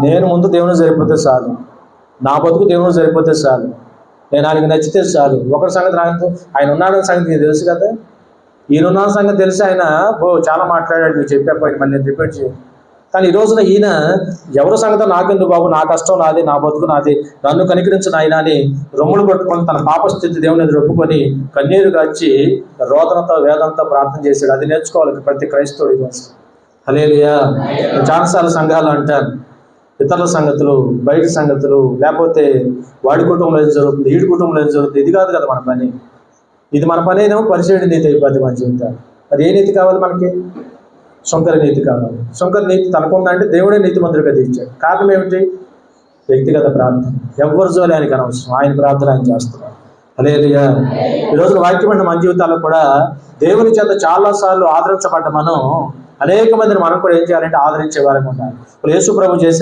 నేను ముందు దేవుని సరిపోతే చాలు, నా బతుకు దేవుని సరిపోతే చాలు, నేను ఆయనకి నచ్చితే చాలు. ఒకటి సంగతి నాకు ఆయన ఉన్నాడని సంగతి నీకు తెలుసు కదా, ఈయన సంగతి తెలిసి ఆయన చాలా మాట్లాడాడు, నువ్వు చెప్పాను మళ్ళీ నేను రిపీట్ చేయి. కానీ ఈ రోజున ఈయన ఎవరి సంగతి నాకెందుకు బాబు, నా కష్టం నాది, నా బతుకు నాది, నన్ను కనికరించిన ఆయన అని రొమ్ములు పట్టుకొని తన పాపస్థితి దేవుని ఎదురు ఒప్పుకొని కన్నీరు కాచి రోదనతో వేదంతో ప్రార్థన చేశాడు. అది నేర్చుకోవాలి ప్రతి క్రైస్తవుడి కోసం. హల్లెలూయా. చాలాసార్లు సంఘాలు అంటాను, ఇతరుల సంగతులు, బయట సంగతులు, లేకపోతే వాడి కుటుంబంలో ఏం జరుగుతుంది, వీడి కుటుంబంలో ఏం జరుగుతుంది, ఇది కాదు కదా మన పని. ఇది మన పని ఏదేమో పరిచయం నీతి అయిపోద్ది మన జీవితాలు. అది ఏ నీతి కావాలి మనకి? శంకర నీతి కావాలి. శంకర నీతి తనకుందంటే దేవుడే నీతి మంత్రులుగా తీర్చాడు. కారణం ఏమిటి? వ్యక్తిగత ప్రార్థన. ఎవరి జోలి ఆయనకి అనవసరం, ఆయన ప్రార్థన ఆయన చేస్తున్నారు. హల్లెలూయా. ఈరోజు వాక్యం అంటే మన జీవితాల్లో కూడా దేవుని చేత చాలాసార్లు ఆదరించబడ్డ మనం అనేక మందిని మనం కూడా ఏం చేయాలంటే ఆదరించే వారికి ఉండాలి. ఇప్పుడు యేసు ప్రభు చేసే